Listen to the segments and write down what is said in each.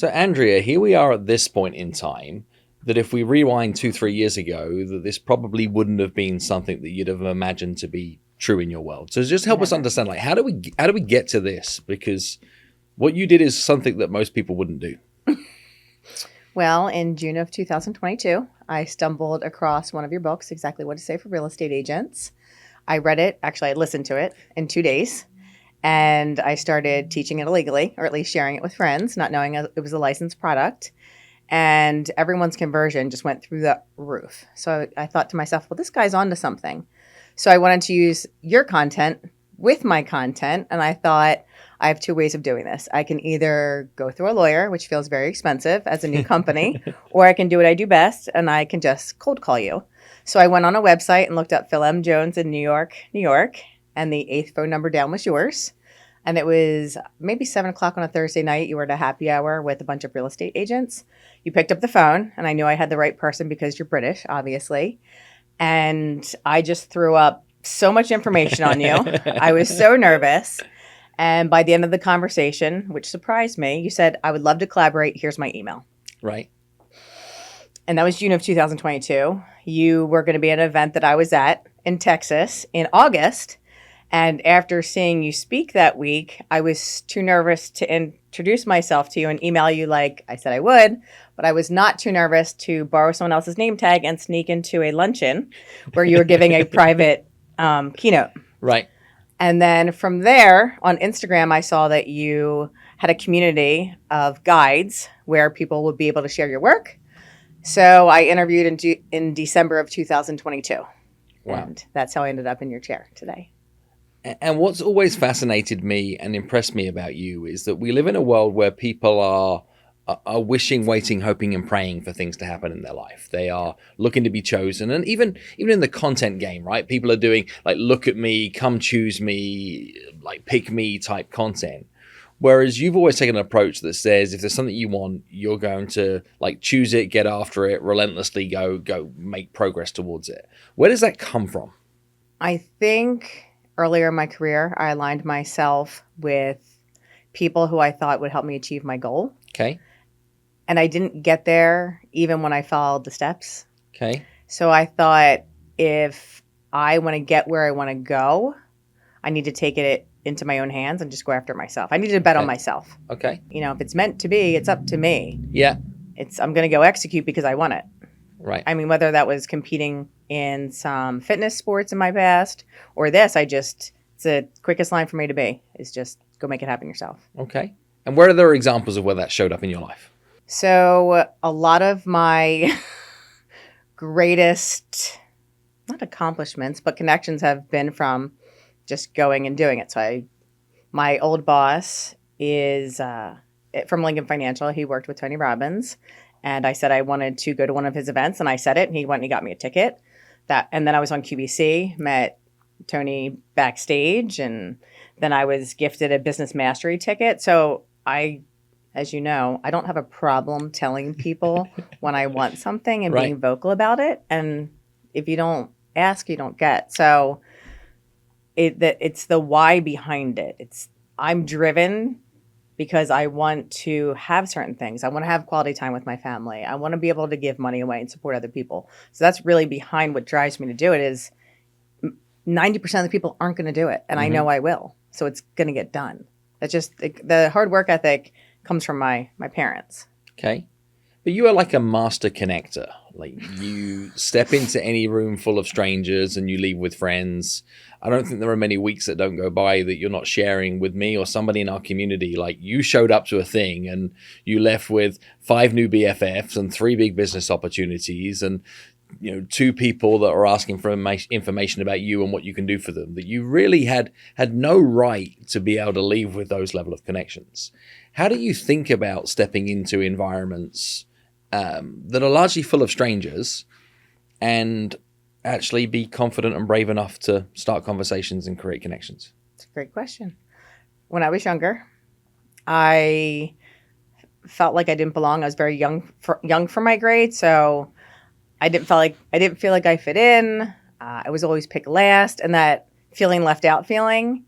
So, Andrea, here we are at this point in time that if we rewind 2, 3 years ago, that this probably wouldn't have been something that you'd have imagined to be true in your world. So just help us Never. understand, like, how do we get to this? Because what you did is something that most people wouldn't do. Well, in June of 2022, I stumbled across one of your books, Exactly What to Say for Real Estate Agents. I read it, actually, I listened to it in 2 days, and I started teaching it illegally, or at least sharing it with friends, not knowing it was a licensed product. And everyone's conversion just went through the roof. So I thought to myself, well, this guy's onto something. So I wanted to use your content with my content, and I thought, I have 2 ways of doing this. I can either go through a lawyer, which feels very expensive as a new company, or I can do what I do best, and I can just cold call you. So I went on a website and looked up Phil M. Jones in New York, and the 8th phone number down was yours. And it was maybe 7 o'clock on a Thursday night. You were at a happy hour with a bunch of real estate agents. You picked up the phone, and I knew I had the right person because you're British, obviously. And I just threw up so much information on you. I was so nervous. And by the end of the conversation, which surprised me, you said, I would love to collaborate. Here's my email. Right. And that was June of 2022. You were going to be at an event that I was at in Texas in August. And after seeing you speak that week, I was too nervous to introduce myself to you and email you like I said I would. But I was not too nervous to borrow someone else's name tag and sneak into a luncheon where you were giving a private keynote. Right. And then from there on Instagram, I saw that you had a community of guides where people would be able to share your work. So I interviewed in December of 2022. Wow. And that's how I ended up in your chair today. And what's always fascinated me and impressed me about you is that we live in a world where people are wishing, waiting, hoping, and praying for things to happen in their life. They are looking to be chosen. And even in the content game, right? People are doing like, look at me, come choose me, like pick me type content. Whereas you've always taken an approach that says if there's something you want, you're going to like choose it, get after it, relentlessly go make progress towards it. Where does that come from? I think earlier in my career, I aligned myself with people who I thought would help me achieve my goal. Okay. And I didn't get there even when I followed the steps. Okay. So I thought if I want to get where I want to go, I need to take it into my own hands and just go after it myself. I need to bet on myself. Okay. You know, if it's meant to be, it's up to me. Yeah. I'm going to go execute because I want it. Right. I mean, whether that was competing in some fitness sports in my past or this, it's the quickest line for me to be is just go make it happen yourself. Okay. And where are there examples of where that showed up in your life? So a lot of my greatest, not accomplishments, but connections have been from just going and doing it. So my old boss is from Lincoln Financial. He worked with Tony Robbins. And I said I wanted to go to one of his events, and I said it, and he went and he got me a ticket. And then I was on QVC, met Tony backstage, and then I was gifted a business mastery ticket. So as you know, I don't have a problem telling people when I want something and being vocal about it. And if you don't ask, you don't get. So it's the why behind it. I'm driven because I want to have certain things. I want to have quality time with my family. I want to be able to give money away and support other people. So that's really behind what drives me to do it is 90% of the people aren't going to do it. And I know I will. So it's going to get done. That's just the hard work ethic comes from my parents. Okay. But you are like a master connector. Like you step into any room full of strangers and you leave with friends. I don't think there are many weeks that don't go by that you're not sharing with me or somebody in our community. Like you showed up to a thing and you left with 5 new BFFs and 3 big business opportunities and 2 people that are asking for information about you and what you can do for them, that you really had no right to be able to leave with those level of connections. How do you think about stepping into environments that are largely full of strangers and actually be confident and brave enough to start conversations and create connections? It's a great question. When I was younger, I felt like I didn't belong. I was very young for my grade, so I didn't feel like I fit in. I was always picked last, and that left out feeling,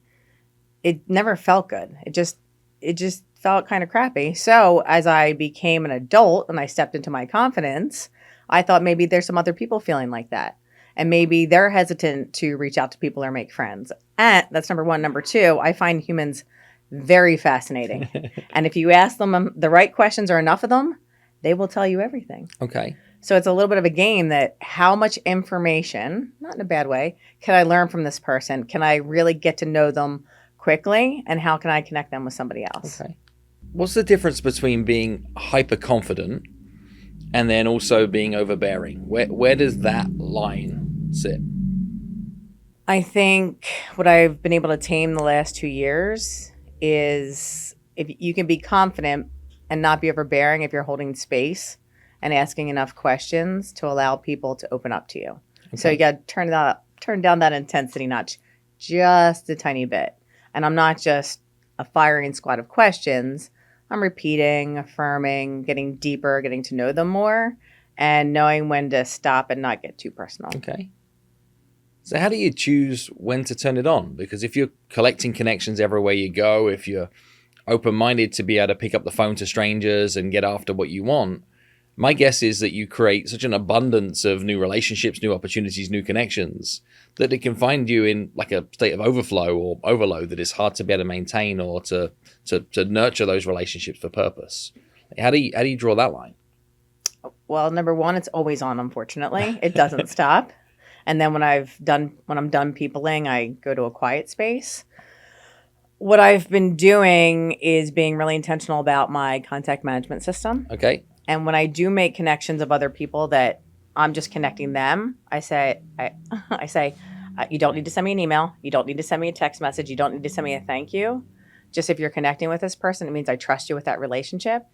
it never felt good. It just felt kind of crappy. So as I became an adult and I stepped into my confidence, I thought maybe there's some other people feeling like that. And maybe they're hesitant to reach out to people or make friends. And that's number one. Number two, I find humans very fascinating. And if you ask them the right questions or enough of them, they will tell you everything. Okay. So it's a little bit of a game that how much information, not in a bad way, can I learn from this person? Can I really get to know them quickly? And how can I connect them with somebody else? Okay. What's the difference between being hyper confident and then also being overbearing? Where does that line sit? I think what I've been able to tame the last 2 years is if you can be confident and not be overbearing if you're holding space and asking enough questions to allow people to open up to you. Okay. So you got to turn down that intensity notch just a tiny bit. And I'm not just a firing squad of questions. I'm repeating, affirming, getting deeper, getting to know them more, and knowing when to stop and not get too personal. Okay. So how do you choose when to turn it on? Because if you're collecting connections everywhere you go, if you're open-minded to be able to pick up the phone to strangers and get after what you want, my guess is that you create such an abundance of new relationships, new opportunities, new connections, that it can find you in like a state of overflow or overload that is hard to be able to maintain or to nurture those relationships for purpose. How do you draw that line? Well, number one, it's always on, unfortunately. It doesn't stop. And then when I'm done peopling, I go to a quiet space. What I've been doing is being really intentional about my contact management system. Okay. And when I do make connections of other people that I'm just connecting them, I say, you don't need to send me an email. You don't need to send me a text message. You don't need to send me a thank you. Just if you're connecting with this person, it means I trust you with that relationship,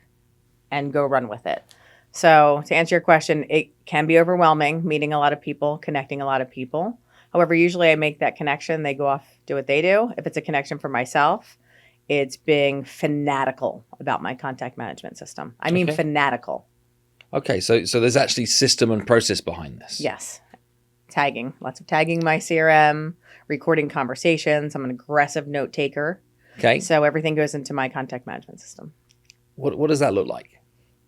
and go run with it. So to answer your question, it can be overwhelming, meeting a lot of people, connecting a lot of people. However, usually I make that connection. They go off, do what they do. If it's a connection for myself, it's being fanatical about my contact management system. I mean, fanatical. Okay, so there's actually system and process behind this. Yes. Tagging. Lots of tagging in my CRM, recording conversations. I'm an aggressive note taker. Okay. So everything goes into my contact management system. What does that look like?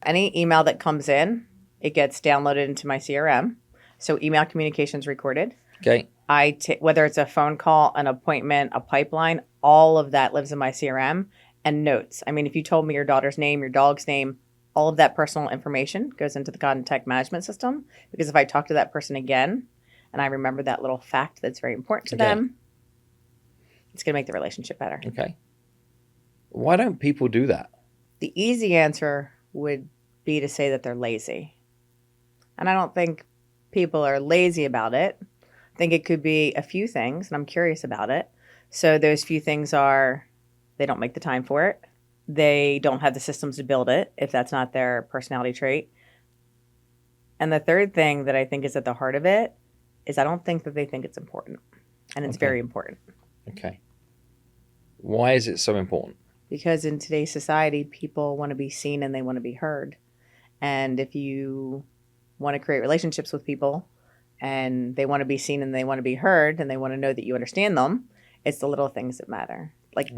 Any email that comes in, it gets downloaded into my CRM. So email communications recorded. Okay. Whether it's a phone call, an appointment, a pipeline, all of that lives in my CRM, and notes. I mean, if you told me your daughter's name, your dog's name, all of that personal information goes into the contact management system, because if I talk to that person again and I remember that little fact that's very important to them, it's going to make the relationship better. Okay. Why don't people do that? The easy answer would be to say that they're lazy. And I don't think people are lazy about it. I think it could be a few things, and I'm curious about it. So those few things are they don't make the time for it. They don't have the systems to build it, if that's not their personality trait. And the third thing that I think is at the heart of it is I don't think that they think it's important. And it's very important. Okay. Why is it so important? Because in today's society, people want to be seen and they want to be heard. And if you want to create relationships with people and they want to be seen and they want to be heard and they want to know that you understand them, it's the little things that matter. Like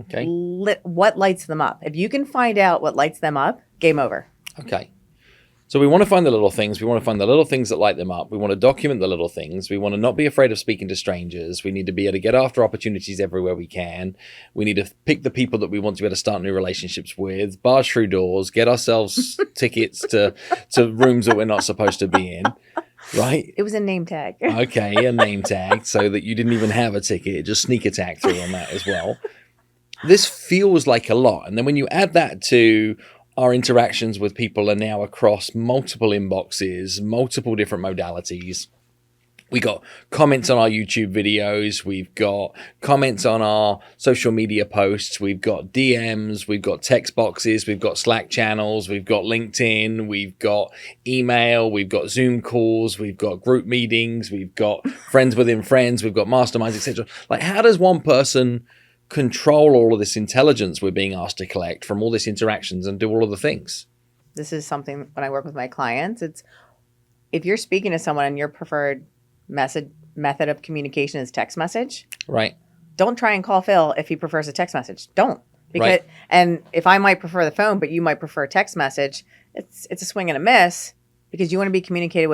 what lights them up. If you can find out what lights them up, game over. Okay. So we want to find the little things. We want to find the little things that light them up. We want to document the little things. We want to not be afraid of speaking to strangers. We need to be able to get after opportunities everywhere we can. We need to pick the people that we want to be able to start new relationships with, barge through doors, get ourselves tickets to rooms that we're not supposed to be in. Right? It was a name tag. Okay, a name tag, so that you didn't even have a ticket. Just sneak attack through on that as well. This feels like a lot. And then when you add that to our interactions with people are now across multiple inboxes, multiple different modalities. We got comments on our YouTube videos. We've got comments on our social media posts. We've got DMs. We've got text boxes. We've got Slack channels. We've got LinkedIn. We've got email. We've got Zoom calls. We've got group meetings. We've got friends within friends. We've got masterminds, etc. Like, how does one person control all of this intelligence we're being asked to collect from all these interactions and do all of the things? This is something when I work with my clients, it's if you're speaking to someone and your preferred method of communication is text message, right? Don't try and call Phil if he prefers a text message. Don't. Because and if I might prefer the phone, but you might prefer a text message, it's a swing and a miss because you want to be communicated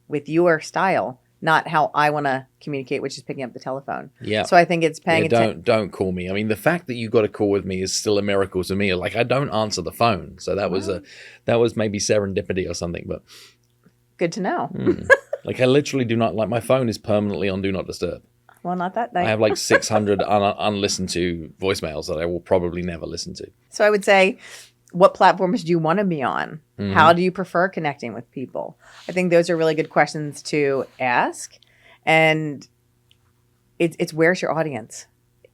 with your style, not how I want to communicate, which is picking up the telephone. Yeah. So I think it's paying attention. Don't call me. I mean, the fact that you got a call with me is still a miracle to me. Like, I don't answer the phone, so that was maybe serendipity or something. But good to know. Like, I literally do not, like, my phone is permanently on Do Not Disturb. Well, not that night. I have like 600 unlistened to voicemails that I will probably never listen to. So I would say, what platforms do you want to be on? Mm-hmm. How do you prefer connecting with people? I think those are really good questions to ask. And it's where's your audience?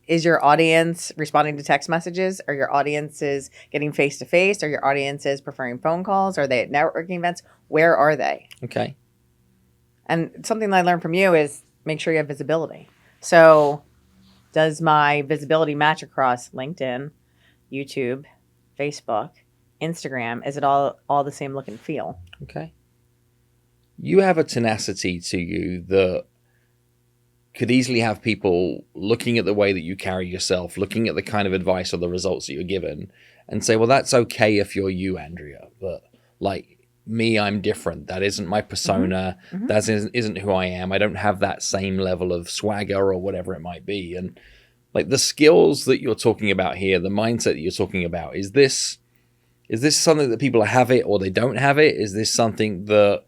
Is your audience responding to text messages? Are your audiences getting face-to-face? Are your audiences preferring phone calls? Are they at networking events? Where are they? Okay. And something that I learned from you is make sure you have visibility. So does my visibility match across LinkedIn, YouTube, Facebook, Instagram? Is it all the same look and feel? Okay. You have a tenacity to you that could easily have people looking at the way that you carry yourself, looking at the kind of advice or the results that you're given, and say, well, that's okay if you're you, Andrea. But like me, I'm different. That isn't my persona. Mm-hmm. That isn't who I am. I don't have that same level of swagger or whatever it might be. And like the skills that you're talking about here, the mindset that you're talking about, is this something that people have it or they don't have it? Is this something that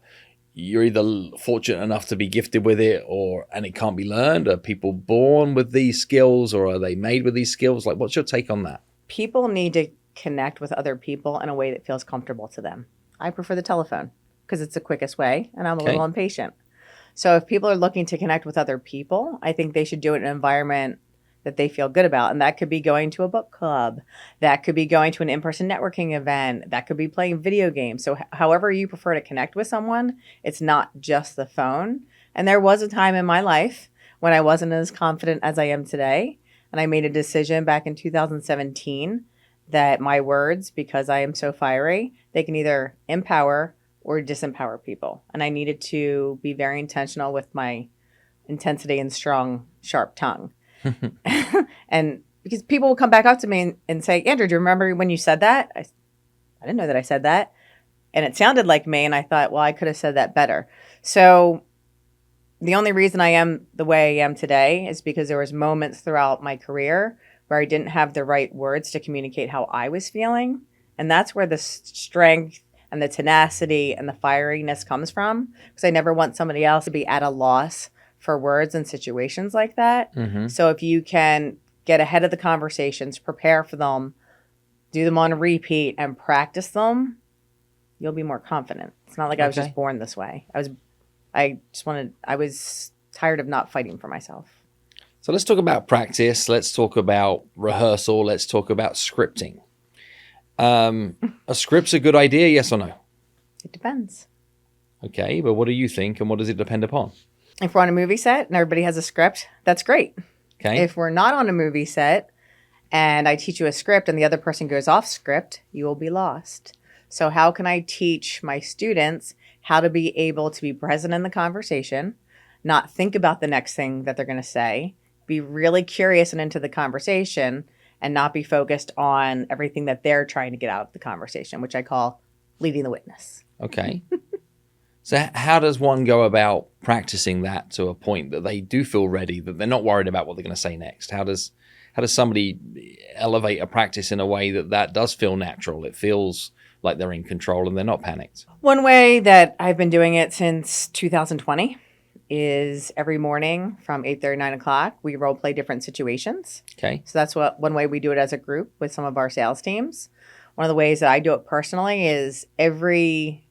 you're either fortunate enough to be gifted with it and it can't be learned? Are people born with these skills or are they made with these skills? Like, what's your take on that? People need to connect with other people in a way that feels comfortable to them. I prefer the telephone because it's the quickest way and I'm a little impatient. So if people are looking to connect with other people, I think they should do it in an environment that they feel good about. And that could be going to a book club. That could be going to an in-person networking event. That could be playing video games. So however you prefer to connect with someone, it's not just the phone. And there was a time in my life when I wasn't as confident as I am today. And I made a decision back in 2017 that my words, because I am so fiery, they can either empower or disempower people. And I needed to be very intentional with my intensity and strong, sharp tongue. And because people will come back up to me and say, Andrew, do you remember when you said that? I didn't know that I said that. And it sounded like me. And I thought, well, I could have said that better. So the only reason I am the way I am today is because there was moments throughout my career where I didn't have the right words to communicate how I was feeling. And that's where the strength and the tenacity and the fieriness comes from. Because I never want somebody else to be at a loss for words in situations like that. Mm-hmm. So if you can get ahead of the conversations, prepare for them, do them on repeat and practice them, you'll be more confident. It's not like I was just born this way. I was tired of not fighting for myself. So let's talk about practice. Let's talk about rehearsal. Let's talk about scripting. A script's a good idea, yes or no? It depends. Okay, but what do you think and what does it depend upon? If we're on a movie set and everybody has a script, that's great. Okay. If we're not on a movie set and I teach you a script and the other person goes off script, you will be lost. So how can I teach my students how to be able to be present in the conversation, not think about the next thing that they're going to say, be really curious and into the conversation, and not be focused on everything that they're trying to get out of the conversation, which I call leading the witness. Okay. So how does one go about practicing that to a point that they do feel ready, that they're not worried about what they're going to say next? How does somebody elevate a practice in a way that does feel natural? It feels like they're in control and they're not panicked. One way that I've been doing it since 2020 is every morning from 8:30, 9 o'clock, we role play different situations. Okay. So that's one way we do it as a group with some of our sales teams. One of the ways that I do it personally is every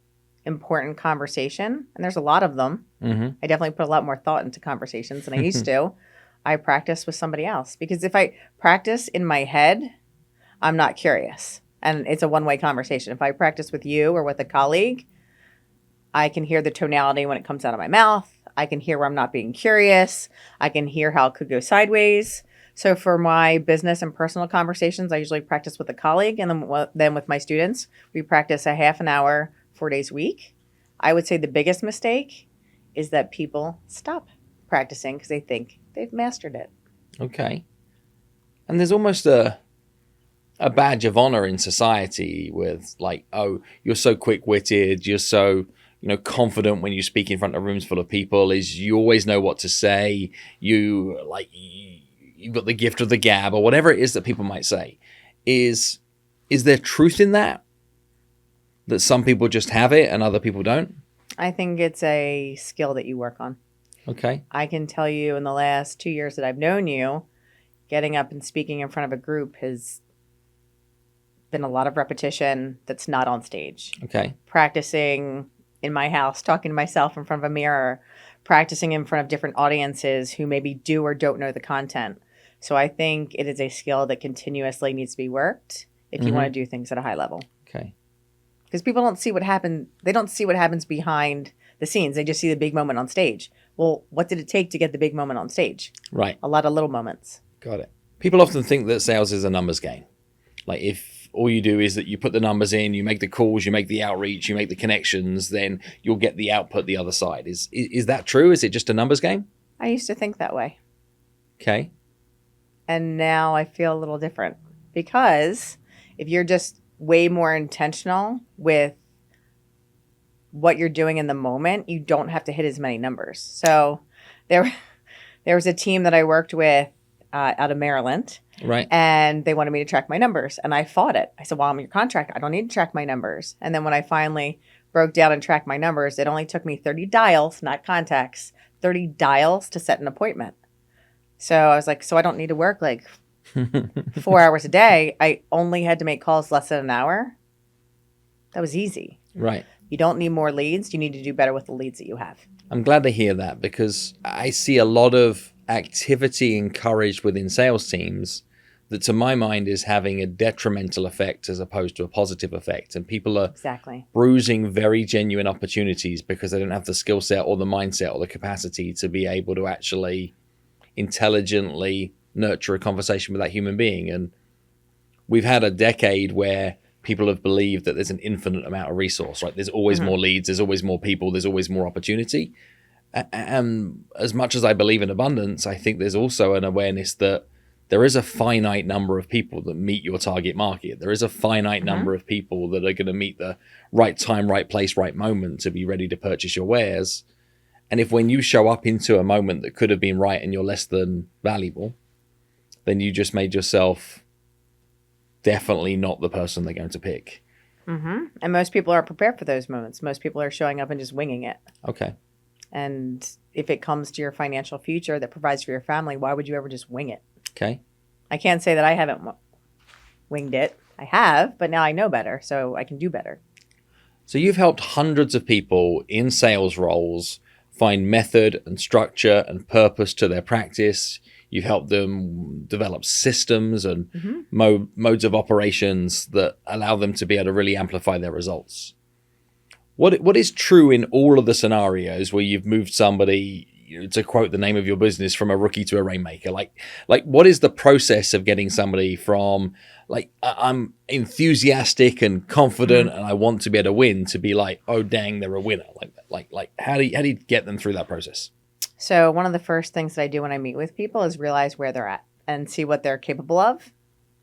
important conversation, and there's a lot of them. Mm-hmm. I definitely put a lot more thought into conversations than I used to. I practice with somebody else because if I practice in my head, I'm not curious. And it's a one-way conversation. If I practice with you or with a colleague, I can hear the tonality when it comes out of my mouth. I can hear where I'm not being curious. I can hear how it could go sideways. So for my business and personal conversations, I usually practice with a colleague. And then with my students, we practice a half an hour, 4 days a week. I would say the biggest mistake is that people stop practicing because they think they've mastered it. Okay. And there's almost a a badge of honor in society with like, oh, you're so quick-witted, you're so, confident when you speak in front of rooms full of people, is you always know what to say, you've got the gift of the gab, or whatever it is that people might say. Is there truth in that some people just have it and other people don't? I think it's a skill that you work on. Okay. I can tell you in the last 2 years that I've known you, getting up and speaking in front of a group has been a lot of repetition that's not on stage. Okay. Practicing in my house, talking to myself in front of a mirror, practicing in front of different audiences who maybe do or don't know the content. So I think it is a skill that continuously needs to be worked if you want to do things at a high level. Okay. Because people don't see what happened. They don't see what happens behind the scenes. They just see the big moment on stage. Well, what did it take to get the big moment on stage? Right. A lot of little moments. Got it. People often think that sales is a numbers game. Like if all you do is that you put the numbers in, you make the calls, you make the outreach, you make the connections, then you'll get the output the other side. Is that true? Is it just a numbers game? I used to think that way. Okay. And now I feel a little different. Because if you're just way more intentional with what you're doing in the moment, you don't have to hit as many numbers. So there was a team that I worked with out of Maryland. Right. And they wanted me to track my numbers. And I fought it. I said, well, I'm your contractor. I don't need to track my numbers. And then when I finally broke down and tracked my numbers, it only took me 30 dials, not contacts, 30 dials to set an appointment. So I was like, so I don't need to work like 4 hours a day. I only had to make calls less than an hour. That was easy. Right. You don't need more leads. You need to do better with the leads that you have. I'm glad to hear that, because I see a lot of activity encouraged within sales teams that to my mind is having a detrimental effect as opposed to a positive effect. And people are bruising very genuine opportunities because they don't have the skill set or the mindset or the capacity to be able to actually intelligently nurture a conversation with that human being. And we've had a decade where people have believed that there's an infinite amount of resource, right? There's always more leads, there's always more people, there's always more opportunity. And as much as I believe in abundance, I think there's also an awareness that there is a finite number of people that meet your target market. There is a finite number of people that are going to meet the right time, right place, right moment to be ready to purchase your wares. And if when you show up into a moment that could have been right and you're less than valuable, then you just made yourself definitely not the person they're going to pick. And most people aren't prepared for those moments. Most people are showing up and just winging it. Okay. And if it comes to your financial future that provides for your family, why would you ever just wing it? Okay. I can't say that I haven't winged it. I have, but now I know better, so I can do better. So you've helped hundreds of people in sales roles find method and structure and purpose to their practice. You've helped them develop systems and modes of operations that allow them to be able to really amplify their results. What is true in all of the scenarios where you've moved somebody, to quote the name of your business, from a rookie to a rainmaker? Like what is the process of getting somebody from like, I'm enthusiastic and confident and I want to be able to win, to be like, oh dang, they're a winner? Like how do you get them through that process? So one of the first things that I do when I meet with people is realize where they're at and see what they're capable of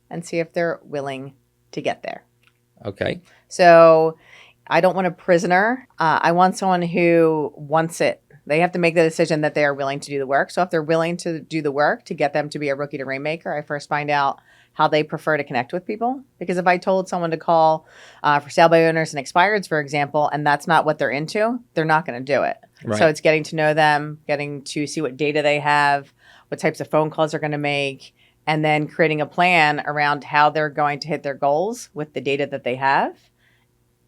and see if they're willing to get there. Okay. So I don't want a prisoner. I want someone who wants it. They have to make the decision that they are willing to do the work. So if they're willing to do the work to get them to be a rookie to rainmaker, I first find out how they prefer to connect with people. Because if I told someone to call for sale by owners and expireds, for example, and that's not what they're into, they're not going to do it. Right. So it's getting to know them, getting to see what data they have, what types of phone calls they're going to make, and then creating a plan around how they're going to hit their goals with the data that they have.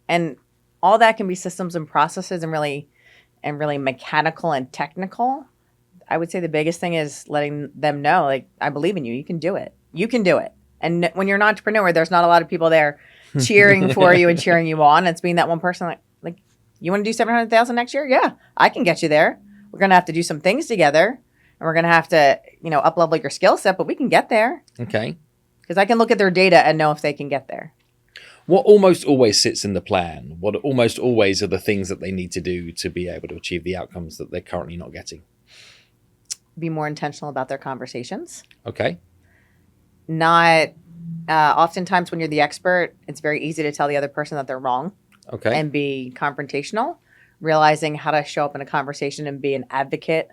And all that can be systems and processes and really mechanical and technical. I would say the biggest thing is letting them know, like, I believe in you. You can do it. You can do it. And when you're an entrepreneur, there's not a lot of people there cheering for you and cheering you on. It's being that one person like, you want to do 700,000 next year? Yeah, I can get you there. We're going to have to do some things together, and we're going to have to, up-level your skill set, but we can get there. Okay. Because I can look at their data and know if they can get there. What almost always sits in the plan? What almost always are the things that they need to do to be able to achieve the outcomes that they're currently not getting? Be more intentional about their conversations. Okay. Not Oftentimes when you're the expert, it's very easy to tell the other person that they're wrong Okay. and be confrontational. Realizing how to show up in a conversation and be an advocate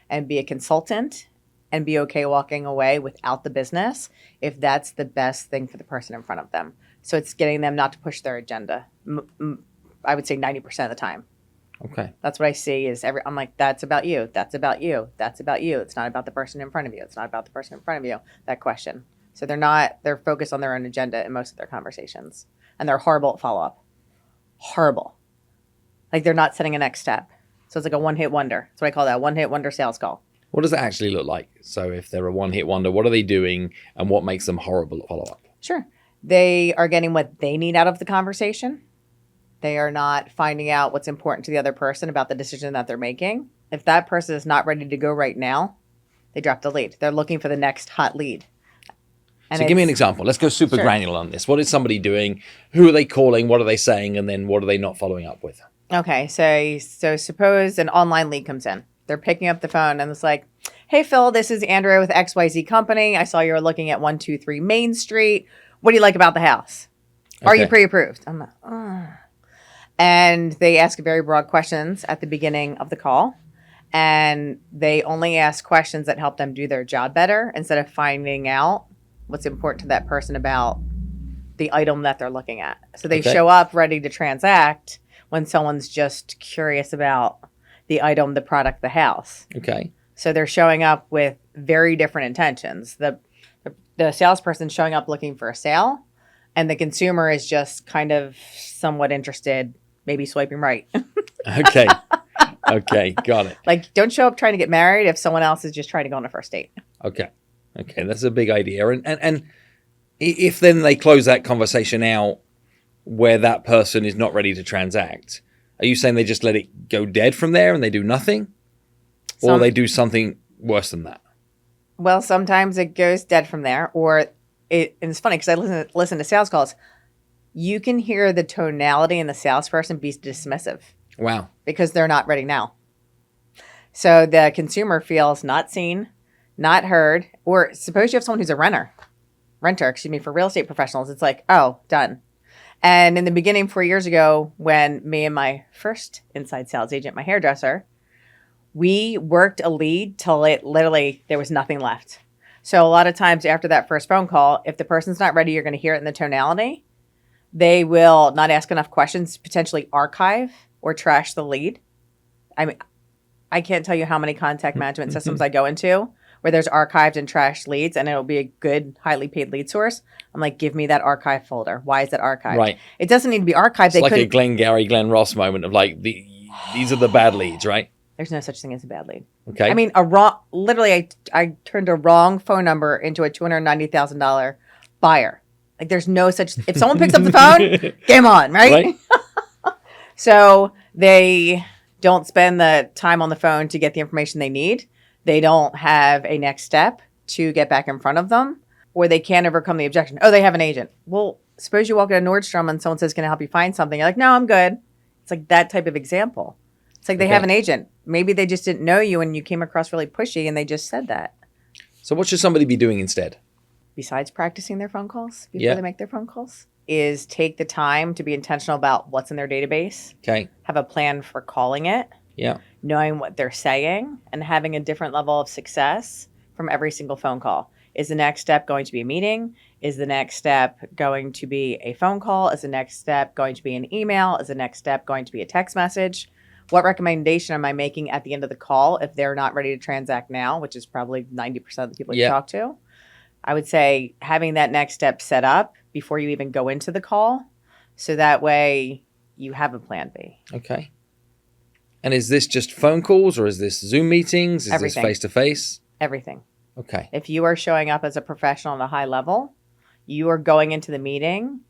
and be a consultant and be okay walking away without the business if that's the best thing for the person in front of them. So it's getting them not to push their agenda. I would say 90% of the time. Okay. That's what I see is I'm like, that's about you. That's about you. That's about you. It's not about the person in front of you. It's not about the person in front of you. That question. So they're focused on their own agenda in most of their conversations. And they're horrible at follow-up. Horrible. Like they're not setting a next step. So it's like a one-hit wonder. That's what I call that, one-hit wonder sales call. What does that actually look like? So if they're a one-hit wonder, what are they doing and what makes them horrible at follow-up? Sure. They are getting what they need out of the conversation. They are not finding out what's important to the other person about the decision that they're making. If that person is not ready to go right now, they drop the lead. They're looking for the next hot lead. So give me an example. Let's go super granular on this. What is somebody doing? Who are they calling? What are they saying? And then what are they not following up with? Okay, so suppose an online lead comes in. They're picking up the phone and it's like, hey, Phil, this is Andrea with XYZ Company. I saw you were looking at 123 Main Street. What do you like about the house? Are you pre-approved? I'm like, oh. And they ask very broad questions at the beginning of the call. And they only ask questions that help them do their job better instead of finding out what's important to that person about the item that they're looking at. So they show up ready to transact when someone's just curious about the item, the product, the house. Okay. So they're showing up with very different intentions. The salesperson's showing up looking for a sale, and the consumer is just kind of somewhat interested, maybe swiping right. Okay. Okay. Got it. Like, don't show up trying to get married if someone else is just trying to go on a first date. Okay. Okay. That's a big idea. And if then they close that conversation out where that person is not ready to transact, are you saying they just let it go dead from there and they do nothing? Or they do something worse than that? Well, sometimes it goes dead from there. And it's funny because I listen to sales calls. You can hear the tonality in the salesperson be dismissive. Wow. Because they're not ready now. So the consumer feels not seen, not heard. Or suppose you have someone who's a renter, for real estate professionals. It's like, oh, done. And in the beginning, 4 years ago, when me and my first inside sales agent, my hairdresser, we worked a lead till it literally, there was nothing left. So a lot of times after that first phone call, if the person's not ready, you're going to hear it in the tonality. They will not ask enough questions, potentially archive or trash the lead. I mean, I can't tell you how many contact management systems I go into where there's archived and trashed leads, and it'll be a good, highly paid lead source. I'm like, give me that archive folder. Why is it archived? Right. It doesn't need to be archived. It's like a Glenn Ross moment of like, these are the bad leads, right? There's no such thing as a bad lead. Okay. I mean, I turned a wrong phone number into a $290,000 buyer. Like, there's no such. If someone picks up the phone, game on, right? So they don't spend the time on the phone to get the information they need. They don't have a next step to get back in front of them, or they can't overcome the objection. Oh, they have an agent. Well, suppose you walk into Nordstrom and someone says, can I help you find something? You're like, no, I'm good. It's like that type of example. It's like they have an agent. Maybe they just didn't know you and you came across really pushy and they just said that. So what should somebody be doing instead? Besides practicing their phone calls before they make their phone calls, is take the time to be intentional about what's in their database. Okay. Have a plan for calling it. Yeah. Knowing what they're saying and having a different level of success from every single phone call. Is the next step going to be a meeting? Is the next step going to be a phone call? Is the next step going to be an email? Is the next step going to be a text message? What recommendation am I making at the end of the call if they're not ready to transact now, which is probably 90% of the people you talk to? I would say having that next step set up before you even go into the call, so that way you have a plan B. Okay. And is this just phone calls or is this Zoom meetings? Is Everything. this face-to-face? Everything. Okay. If you are showing up as a professional at a high level, you are going into the meeting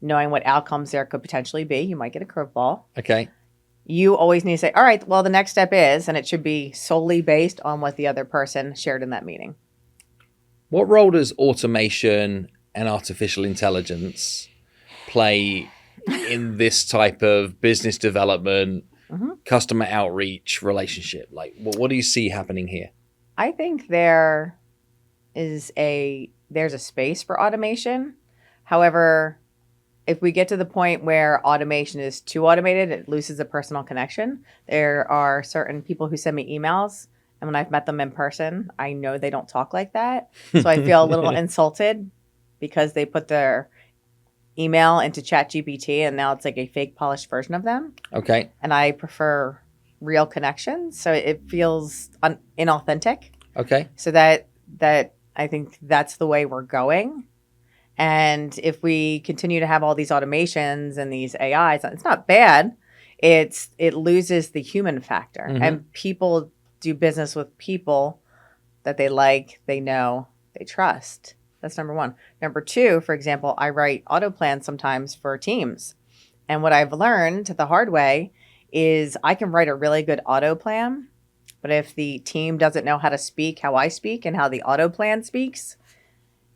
knowing what outcomes there could potentially be. You might get a curveball. Okay. You always need to say, all right, well, the next step is, and it should be solely based on what the other person shared in that meeting. What role does automation and artificial intelligence play in this type of business development, customer outreach relationship? Like, what do you see happening here? I think there's a space for automation, However, if we get to the point where automation is too automated, it loses the personal connection. There are certain people who send me emails, and when I've met them in person, I know they don't talk like that. So I feel a little insulted because they put their email into ChatGPT and now it's like a fake polished version of them. Okay. And I prefer real connections, so it feels inauthentic. Okay. So that I think that's the way we're going. And if we continue to have all these automations and these AIs, it's not bad. It loses the human factor. Mm-hmm. And people do business with people that they like, they know, they trust. That's number one. Number two, for example, I write auto plans sometimes for teams. And what I've learned the hard way is I can write a really good auto plan, but if the team doesn't know how to speak how I speak and how the auto plan speaks,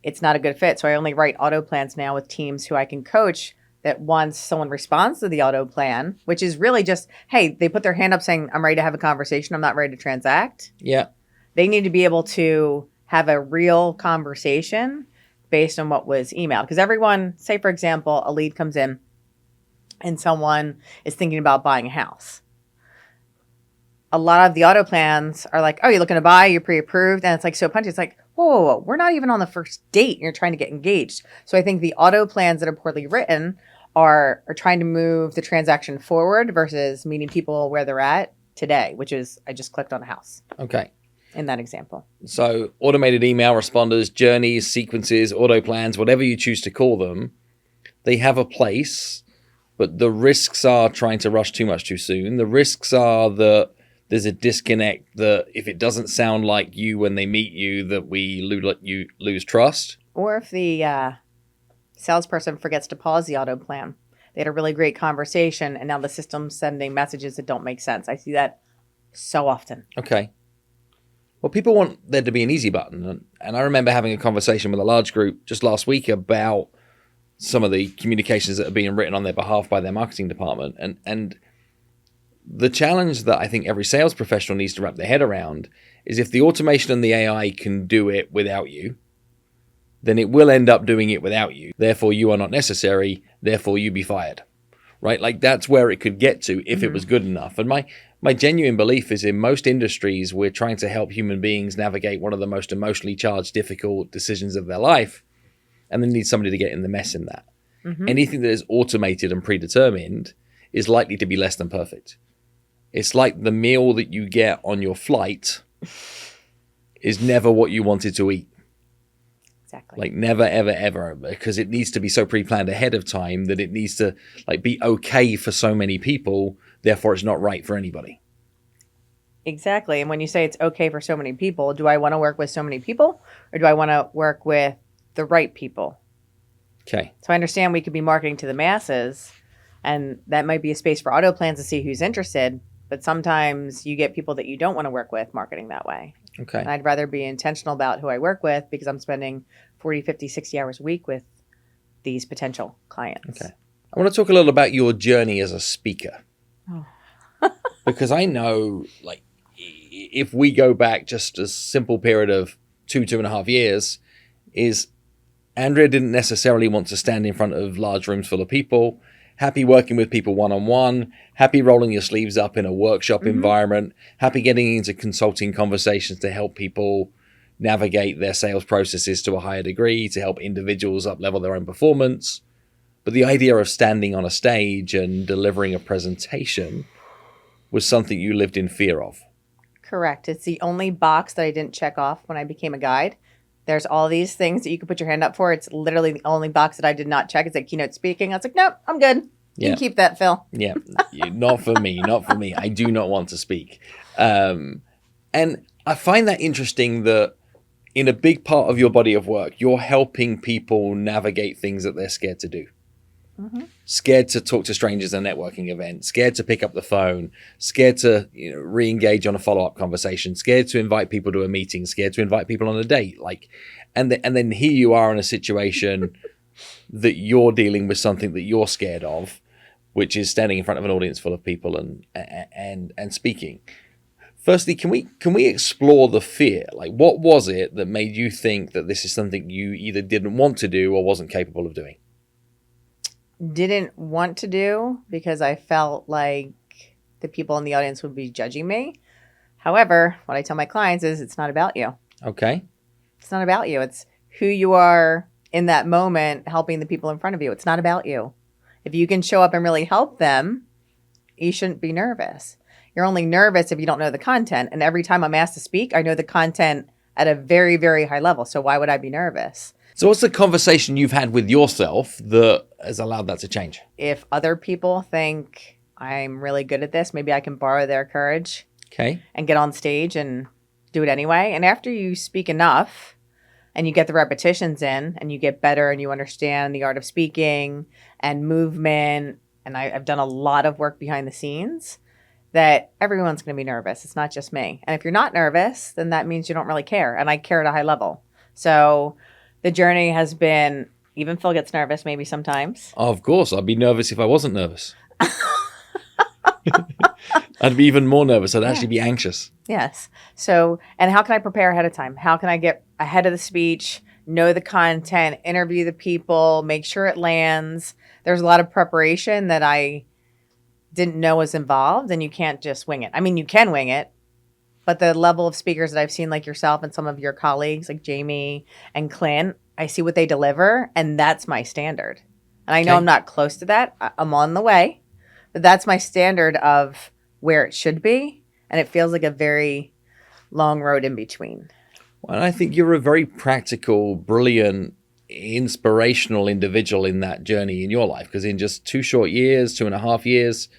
it's not a good fit. So I only write auto plans now with teams who I can coach, that once someone responds to the auto plan, which is really just, hey, they put their hand up saying, I'm ready to have a conversation, I'm not ready to transact. Yeah. They need to be able to have a real conversation based on what was emailed. Because everyone, say for example, a lead comes in and someone is thinking about buying a house. A lot of the auto plans are like, oh, you're looking to buy, you're pre-approved. And it's like so punchy. It's like, whoa, we're not even on the first date and you're trying to get engaged. So I think the auto plans that are poorly written are trying to move the transaction forward versus meeting people where they're at today, which is I just clicked on a house. Okay. In that example. So automated email responders, journeys, sequences, auto plans, whatever you choose to call them, they have a place, but the risks are trying to rush too much too soon. The risks are that there's a disconnect, that if it doesn't sound like you when they meet you, that you lose trust. Or if the salesperson forgets to pause the auto plan. They had a really great conversation and now the system's sending messages that don't make sense. I see that so often. Okay. Well, people want there to be an easy button. And I remember having a conversation with a large group just last week about some of the communications that are being written on their behalf by their marketing department. And the challenge that I think every sales professional needs to wrap their head around is if the automation and the AI can do it without you, then it will end up doing it without you. Therefore, you are not necessary. Therefore, you be fired. Right? Like that's where it could get to if it was good enough. And my genuine belief is in most industries, we're trying to help human beings navigate one of the most emotionally charged, difficult decisions of their life. And they need somebody to get in the mess in that. Mm-hmm. Anything that is automated and predetermined is likely to be less than perfect. It's like the meal that you get on your flight is never what you wanted to eat. Exactly. Like never, ever, ever, because it needs to be so pre-planned ahead of time that it needs to like be okay for so many people. Therefore, it's not right for anybody. Exactly. And when you say it's okay for so many people, do I want to work with so many people or do I want to work with the right people? Okay. So I understand we could be marketing to the masses and that might be a space for auto plans to see who's interested. But sometimes you get people that you don't want to work with marketing that way. Okay. And I'd rather be intentional about who I work with because I'm spending 40, 50, 60 hours a week with these potential clients. Okay. I want to talk a little about your journey as a speaker. Oh. Because I know, like, if we go back just a simple period of 2.5 years, is Andrea didn't necessarily want to stand in front of large rooms full of people. Happy working with people one-on-one, happy rolling your sleeves up in a workshop environment, happy getting into consulting conversations to help people navigate their sales processes to a higher degree, to help individuals up-level their own performance. But the idea of standing on a stage and delivering a presentation was something you lived in fear of. Correct. It's the only box that I didn't check off when I became a guide. There's all these things that you can put your hand up for. It's literally the only box that I did not check. It's like keynote speaking. I was like, nope, I'm good. You can keep that, Phil. Yeah, not for me, not for me. I do not want to speak. And I find that interesting that in a big part of your body of work, you're helping people navigate things that they're scared to do. Mm-hmm. Scared to talk to strangers at a networking event, scared to pick up the phone, scared to re-engage on a follow-up conversation, scared to invite people to a meeting, scared to invite people on a date. And then here you are in a situation that you're dealing with something that you're scared of, which is standing in front of an audience full of people and speaking. Firstly, can we explore the fear? Like, what was it that made you think that this is something you either didn't want to do or wasn't capable of doing? didn't want to do because I felt like the people in the audience would be judging me. However, what I tell my clients is it's not about you. Okay. It's not about you. It's who you are in that moment helping the people in front of you. It's not about you. If you can show up and really help them, you shouldn't be nervous. You're only nervous if you don't know the content. And every time I'm asked to speak, I know the content at a very, very high level. So why would I be nervous? So what's the conversation you've had with yourself that has allowed that to change? If other people think I'm really good at this, maybe I can borrow their courage Okay. and get on stage and do it anyway. And after you speak enough and you get the repetitions in and you get better and you understand the art of speaking and movement, and I've done a lot of work behind the scenes, that everyone's going to be nervous. It's not just me. And if you're not nervous, then that means you don't really care. And I care at a high level. So the journey has been, even Phil gets nervous maybe sometimes. Of course. I'd be nervous if I wasn't nervous. I'd be even more nervous. I'd actually be anxious. Yes. So, and how can I prepare ahead of time? How can I get ahead of the speech, know the content, interview the people, make sure it lands? There's a lot of preparation that I didn't know was involved, and you can't just wing it. I mean, you can wing it, but the level of speakers that I've seen, like yourself and some of your colleagues, like Jamie and Clint, I see what they deliver, and that's my standard. And I know I'm not close to that. I'm on the way, but that's my standard of where it should be. And it feels like a very long road in between. Well, I think you're a very practical, brilliant, inspirational individual in that journey in your life. Because in just 2 short years, 2.5 years,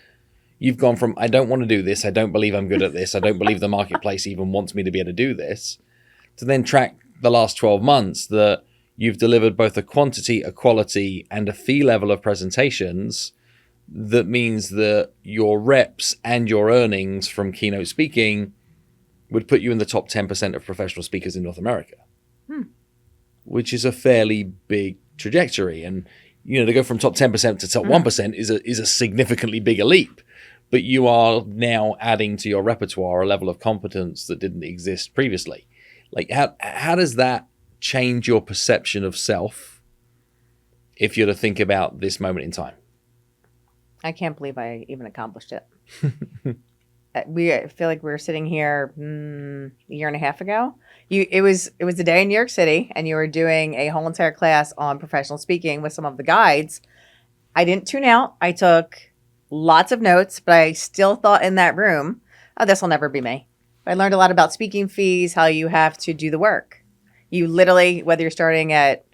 you've gone from, I don't want to do this. I don't believe I'm good at this. I don't believe the marketplace even wants me to be able to do this. To then track the last 12 months that you've delivered both a quantity, a quality, and a fee level of presentations. That means that your reps and your earnings from keynote speaking would put you in the top 10% of professional speakers in North America, which is a fairly big trajectory. And, you know, to go from top 10% to top 1% is a significantly bigger leap. But you are now adding to your repertoire a level of competence that didn't exist previously. Like, how does that change your perception of self if you're to think about this moment in time? I can't believe I even accomplished it. I feel like we were sitting here a year and a half ago. It was a day in New York City, and you were doing a whole entire class on professional speaking with some of the guides. I didn't tune out. I took lots of notes, but I still thought in that room, oh, this will never be me. I learned a lot about speaking fees, how you have to do the work. You literally, whether you're starting at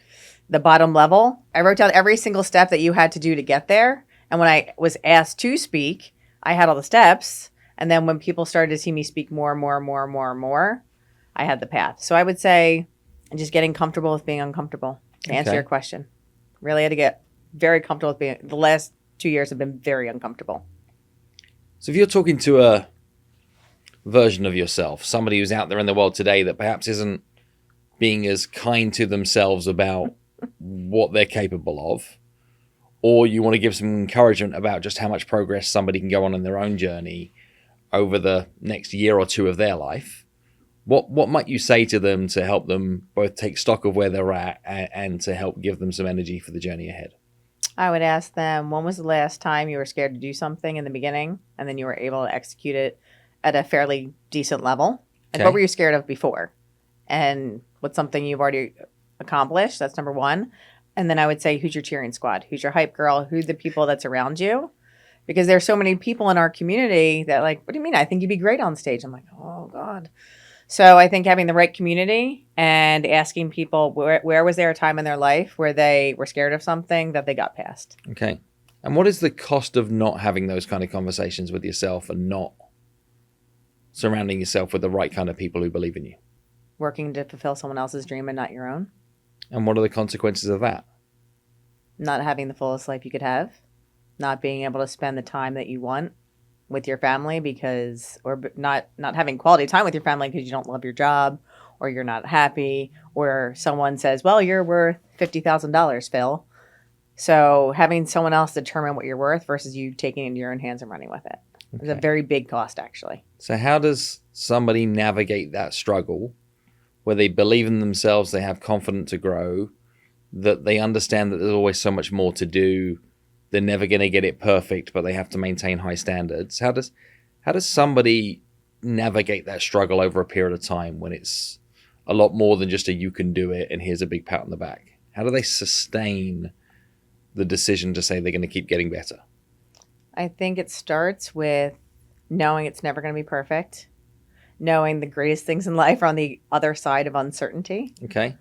the bottom level, I wrote down every single step that you had to do to get there. And when I was asked to speak, I had all the steps. And then when people started to see me speak more, I had the path. So I would say just getting comfortable with being uncomfortable, to answer your question. Really had to get very comfortable with being, the last 2 years have been very uncomfortable. So if you're talking to a version of yourself, somebody who's out there in the world today that perhaps isn't being as kind to themselves about what they're capable of, or you want to give some encouragement about just how much progress somebody can go on in their own journey over the next year or two of their life, what might you say to them to help them both take stock of where they're at and to help give them some energy for the journey ahead? I would ask them, when was the last time you were scared to do something in the beginning and then you were able to execute it at a fairly decent level? And what were you scared of before? And what's something you've already accomplished? That's number one. And then I would say, who's your cheering squad? Who's your hype girl? Who's the people that's around you? Because there's so many people in our community that like, what do you mean? I think you'd be great on stage. I'm like, oh God. So I think having the right community and asking people where was there a time in their life where they were scared of something that they got past. Okay. And what is the cost of not having those kind of conversations with yourself and not surrounding yourself with the right kind of people who believe in you? Working to fulfill someone else's dream and not your own. And what are the consequences of that? Not having the fullest life you could have. Not being able to spend the time that you want with your family or not having quality time with your family because you don't love your job or you're not happy or someone says, well, you're worth $50,000, Phil. So having someone else determine what you're worth versus you taking it into your own hands and running with it. Okay. It's a very big cost, actually. So how does somebody navigate that struggle where they believe in themselves, they have confidence to grow, that they understand that there's always so much more to do, they're never going to get it perfect, but they have to maintain high standards. How does somebody navigate that struggle over a period of time when it's a lot more than just a you can do it and here's a big pat on the back? How do they sustain the decision to say they're going to keep getting better? I think it starts with knowing it's never going to be perfect, knowing the greatest things in life are on the other side of uncertainty. Okay.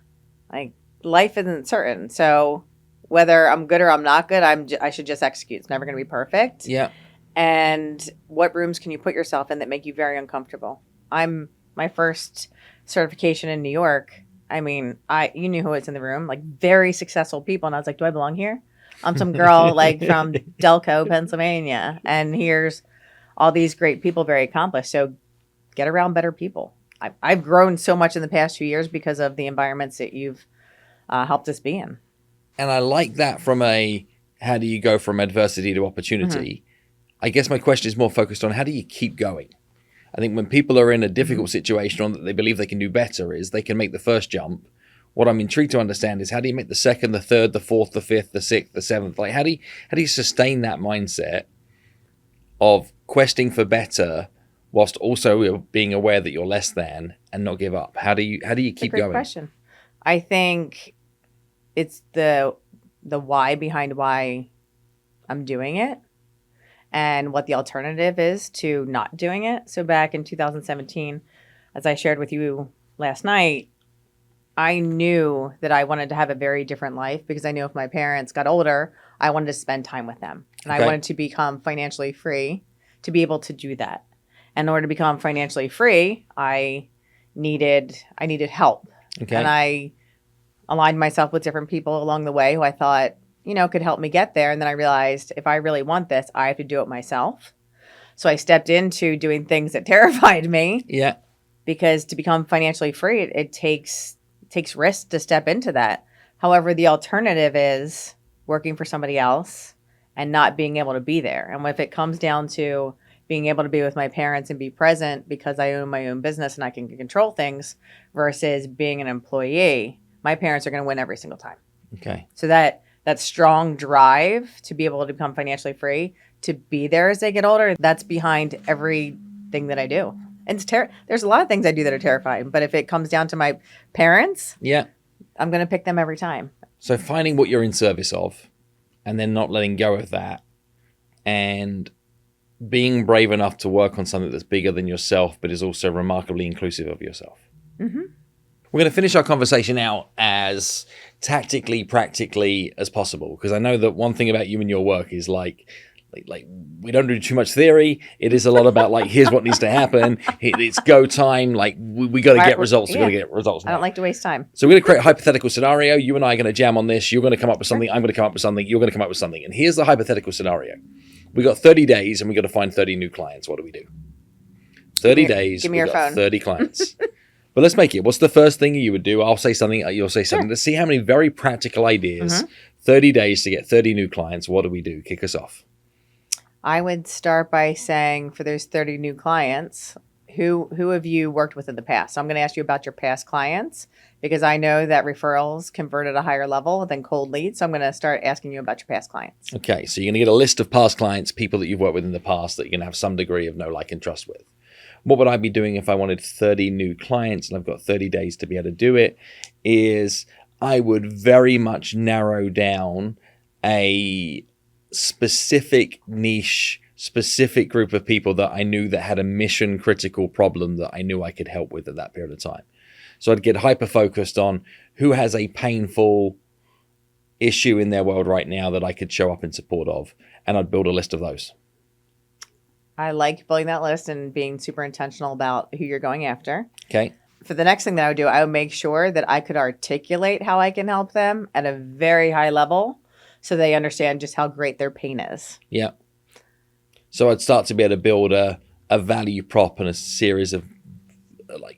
Like, life isn't certain. So whether I'm good or I'm not good, I should just execute. It's never going to be perfect. Yeah. And what rooms can you put yourself in that make you very uncomfortable? My first certification in New York. I mean, you knew who was in the room, like very successful people. And I was like, do I belong here? I'm some girl like from Delco, Pennsylvania. And here's all these great people, very accomplished. So get around better people. I've grown so much in the past few years because of the environments that you've helped us be in. And I like that from how do you go from adversity to opportunity? Mm-hmm. I guess my question is more focused on how do you keep going? I think when people are in a difficult situation or that they believe they can do better is they can make the first jump. What I'm intrigued to understand is how do you make the second, the third, the fourth, the fifth, the sixth, the seventh? Like how do you sustain that mindset of questing for better whilst also being aware that you're less than and not give up? How do you keep going? Question. I think it's the why behind why I'm doing it and what the alternative is to not doing it. So back in 2017, as I shared with you last night, I knew that I wanted to have a very different life because I knew if my parents got older, I wanted to spend time with them. And I wanted to become financially free to be able to do that. And in order to become financially free, I needed help. Okay. And I aligned myself with different people along the way who I thought, could help me get there. And then I realized if I really want this, I have to do it myself. So I stepped into doing things that terrified me. Yeah. Because to become financially free, it takes risks to step into that. However, the alternative is working for somebody else and not being able to be there. And if it comes down to being able to be with my parents and be present because I own my own business and I can control things versus being an employee, my parents are going to win every single time. Okay. So that strong drive to be able to become financially free, to be there as they get older, that's behind everything that I do. And there's a lot of things I do that are terrifying, but if it comes down to my parents, I'm going to pick them every time. So finding what you're in service of and then not letting go of that and being brave enough to work on something that's bigger than yourself, but is also remarkably inclusive of yourself. Mm-hmm. We're going to finish our conversation out as tactically, practically as possible, because I know that one thing about you and your work is like we don't do too much theory. It is a lot about like, here's what needs to happen. It's go time. Like we got to get results. We got to get results now. I don't like to waste time. So we're going to create a hypothetical scenario. You and I are going to jam on this. You're going to come up with something. I'm going to come up with something. You're going to come up with something. And here's the hypothetical scenario. We got 30 days and we got to find 30 new clients. What do we do? 30 days. Give me your phone. 30 clients. But let's make it. What's the first thing you would do? I'll say something. You'll say something. Let's see how many very practical ideas. 30 days to get 30 new clients. What do we do? Kick us off. I would start by saying for those 30 new clients, who have you worked with in the past? So I'm going to ask you about your past clients because I know that referrals convert at a higher level than cold leads. So I'm going to start asking you about your past clients. Okay. So you're going to get a list of past clients, people that you've worked with in the past that you're going to have some degree of know, like, and trust with. What would I be doing if I wanted 30 new clients and I've got 30 days to be able to do it? Is I would very much narrow down a specific niche, specific group of people that I knew that had a mission critical problem that I knew I could help with at that period of time. So I'd get hyper focused on who has a painful issue in their world right now that I could show up in support of, and I'd build a list of those. I like building that list and being super intentional about who you're going after. Okay. For the next thing that I would do, I would make sure that I could articulate how I can help them at a very high level so they understand just how great their pain is. Yeah. So I'd start to be able to build a value prop and a series of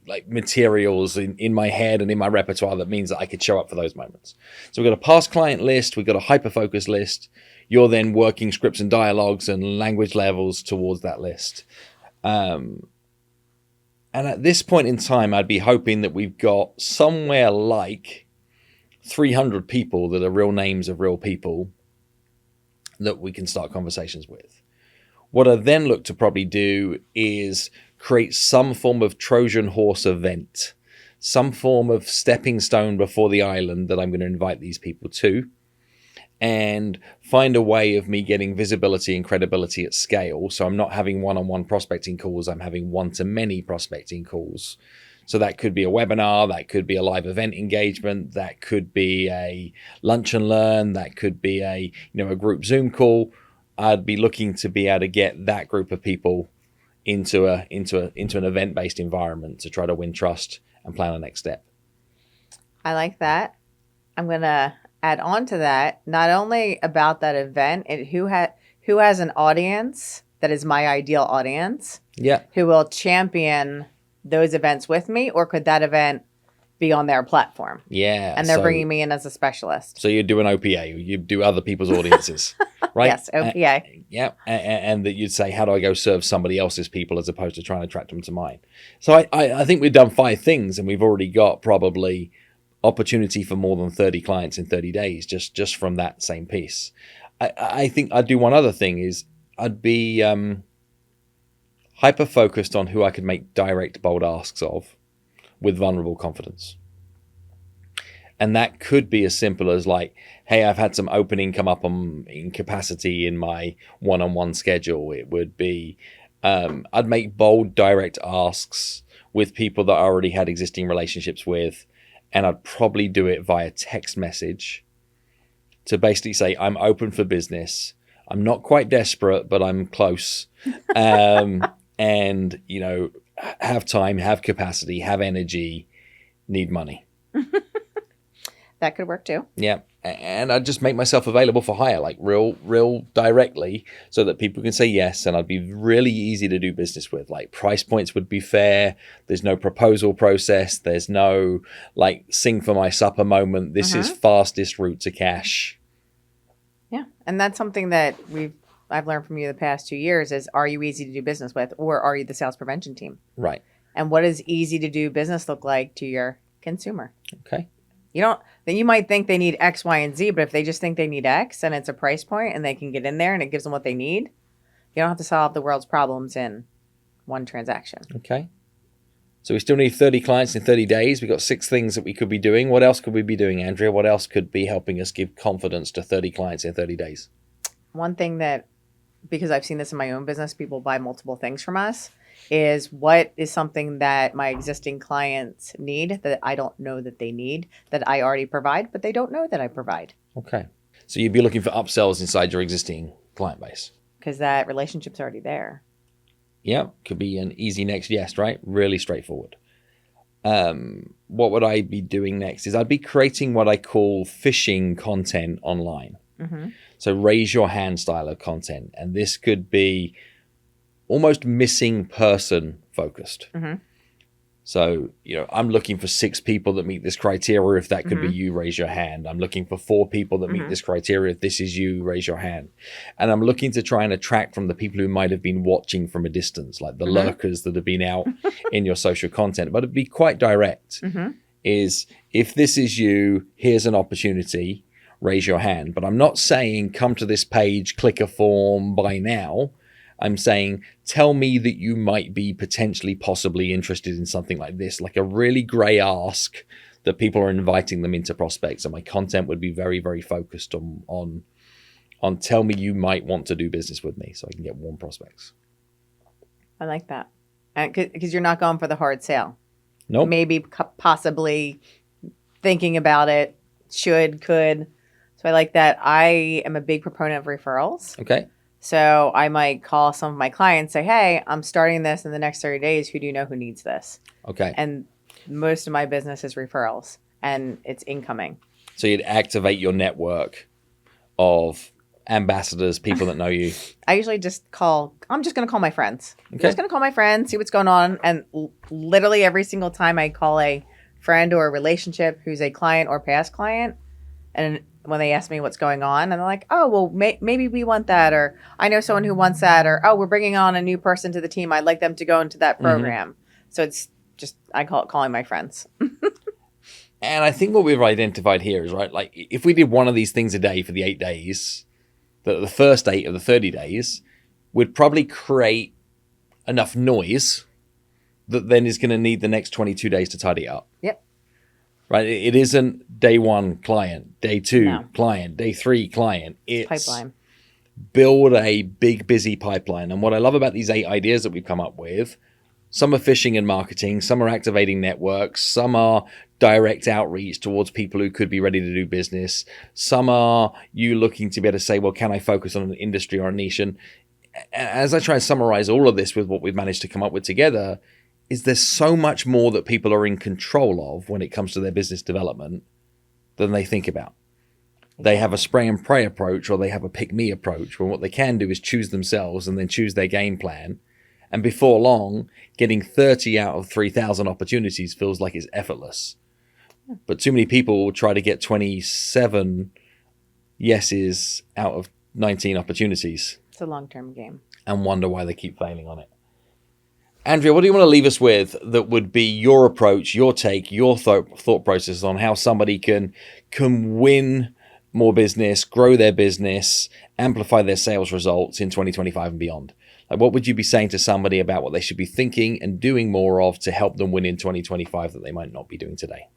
like materials in my head and in my repertoire that means that I could show up for those moments. So we've got a past client list. We've got a hyper-focus list. You're then working scripts and dialogues and language levels towards that list. And at this point in time, I'd be hoping that we've got somewhere like 300 people that are real names of real people that we can start conversations with. What I then look to probably do is create some form of Trojan horse event, some form of stepping stone before the island that I'm going to invite these people to, and find a way of me getting visibility and credibility at scale. So I'm not having one-on-one prospecting calls, I'm having one-to-many prospecting calls. So that could be a webinar, that could be a live event engagement, that could be a lunch and learn, that could be a group Zoom call. I'd be looking to be able to get that group of people into an event-based environment to try to win trust and plan the next step. I like that. I'm going to add on to that, not only about that event, and who has an audience that is my ideal audience, who will champion those events with me, or could that event be on their platform? Yeah. And they're bringing me in as a specialist. So you do an OPA, you do other people's audiences, right? Yes, OPA. Yeah. And that you'd say, how do I go serve somebody else's people as opposed to trying to attract them to mine? So I think we've done 5 things, and we've already got probably opportunity for more than 30 clients in 30 days just from that same piece. I think I'd do one other thing is I'd be hyper-focused on who I could make direct, bold asks of with vulnerable confidence. And that could be as simple as like, hey, I've had some opening come up in capacity in my one-on-one schedule. It would be, I'd make bold, direct asks with people that I already had existing relationships with, and I'd probably do it via text message to basically say, I'm open for business. I'm not quite desperate, but I'm close. And, have time, have capacity, have energy, need money. That could work too. Yeah. And I'd just make myself available for hire, like real directly, so that people can say yes. And I'd be really easy to do business with. Like price points would be fair. There's no proposal process. There's no like sing for my supper moment. This is fastest route to cash. Yeah. And that's something that I've learned from you the past 2 years is, are you easy to do business with, or are you the sales prevention team? Right. And what does easy to do business look like to your consumer? Okay. You might think they need X, Y, and Z, but if they just think they need X and it's a price point and they can get in there and it gives them what they need, you don't have to solve the world's problems in one transaction. Okay. So we still need 30 clients in 30 days. We've got 6 things that we could be doing. What else could we be doing, Andrea? What else could be helping us give confidence to 30 clients in 30 days? One thing that, because I've seen this in my own business, people buy multiple things from us, is what is something that my existing clients need that I don't know that they need, that I already provide, but they don't know that I provide. Okay. So you'd be looking for upsells inside your existing client base. Because that relationship's already there. Yeah. Could be an easy next yes, right? Really straightforward. What would I be doing next is I'd be creating what I call phishing content online. Mm-hmm. So raise your hand style of content. And this could be almost missing person focused. Mm-hmm. So, I'm looking for 6 people that meet this criteria. If that could be you, raise your hand. I'm looking for 4 people that meet this criteria. If this is you, raise your hand. And I'm looking to try and attract from the people who might have been watching from a distance, like the lurkers that have been out in your social content. But it'd be quite direct. Is if this is you, here's an opportunity, raise your hand. But I'm not saying come to this page, click a form, buy now. I'm saying, tell me that you might be potentially possibly interested in something like this, like a really gray ask that people are inviting them into prospects. And my content would be very, very focused on tell me you might want to do business with me so I can get warm prospects. I like that. Because you're not going for the hard sale. Nope. Maybe possibly thinking about it, could. So I like that. I am a big proponent of referrals. Okay. So I might call some of my clients, say, hey, I'm starting this in the next 30 days. Who do you know who needs this? Okay. And most of my business is referrals, and it's incoming. So you'd activate your network of ambassadors, people that know you. I usually I'm just going to call my friends. Okay. I'm just going to call my friends, see what's going on. And literally every single time I call a friend or a relationship who's a client or past client, and when they ask me what's going on, and they're like, oh, well, maybe we want that, or I know someone who wants that, or, oh, we're bringing on a new person to the team. I'd like them to go into that program. So it's just, I call it calling my friends. And I think what we've identified here is, right, like if we did one of these things a day for the 8 days, that the first 8 of the 30 days would probably create enough noise that then is going to need the next 22 days to tidy up. Yep. Right? It isn't day 1 client, day 2 No. client, day 3 client. It's Pipeline. build a big, busy pipeline. And what I love about these 8 ideas that we've come up with, some are phishing and marketing, some are activating networks, some are direct outreach towards people who could be ready to do business. Some are you looking to be able to say, well, can I focus on an industry or a niche? And as I try and summarize all of this with what we've managed to come up with together, is there's so much more that people are in control of when it comes to their business development than they think about. They have a spray and pray approach, or they have a pick me approach, where what they can do is choose themselves and then choose their game plan. And before long, getting 30 out of 3,000 opportunities feels like it's effortless. But too many people will try to get 27 yeses out of 19 opportunities. It's a long-term game. And wonder why they keep failing on it. Andrea, what do you want to leave us with that would be your approach, your take, your thought process on how somebody can win more business, grow their business, amplify their sales results in 2025 and beyond? Like, what would you be saying to somebody about what they should be thinking and doing more of to help them win in 2025 that they might not be doing today?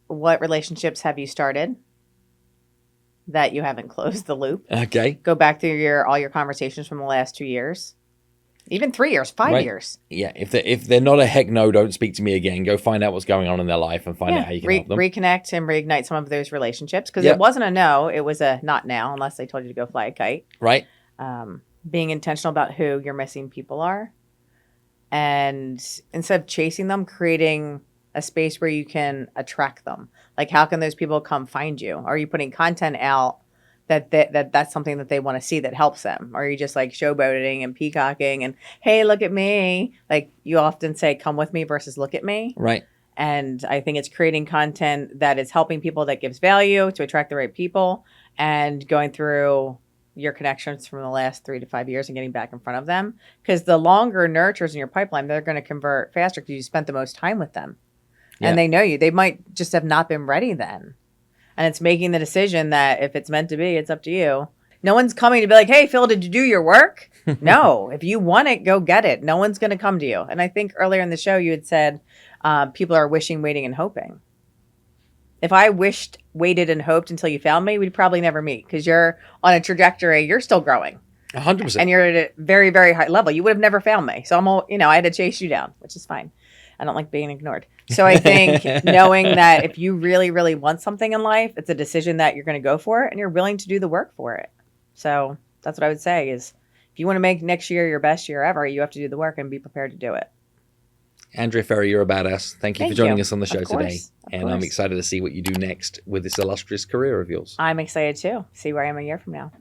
What relationships have you started that you haven't closed the loop? Okay. Go back through all your conversations from the last 2 years. Even 3 years, 5 years. Yeah, if they're not a heck no, don't speak to me again. Go find out what's going on in their life and find out how you can help them. Reconnect and reignite some of those relationships, because it wasn't a no, it was a not now, unless they told you to go fly a kite. Right. Being intentional about who your missing people are, and instead of chasing them, creating a space where you can attract them. Like, how can those people come find you? Are you putting content out that's something that they want to see that helps them? Or are you just like showboating and peacocking and, hey, look at me? Like, you often say, come with me versus look at me. Right. And I think it's creating content that is helping people, that gives value to attract the right people, and going through your connections from the last 3 to 5 years and getting back in front of them. Because the longer nurtures in your pipeline, they're going to convert faster because you spent the most time with them. And they know you. They might just have not been ready then. And it's making the decision that if it's meant to be, it's up to you. No one's coming to be like, hey, Phil, did you do your work? No. If you want it, go get it. No one's going to come to you. And I think earlier in the show, you had said people are wishing, waiting, and hoping. If I wished, waited, and hoped until you found me, we'd probably never meet, because you're on a trajectory. You're still growing. 100%. And you're at a very, very high level. You would have never found me. So I had to chase you down, which is fine. I don't like being ignored. So I think knowing that if you really, really want something in life, it's a decision that you're going to go for it and you're willing to do the work for it. So that's what I would say is, if you want to make next year your best year ever, you have to do the work and be prepared to do it. Andrea Ferry, you're a badass. Thank you for joining us on the show today. Of I'm excited to see what you do next with this illustrious career of yours. I'm excited too. See where I am a year from now.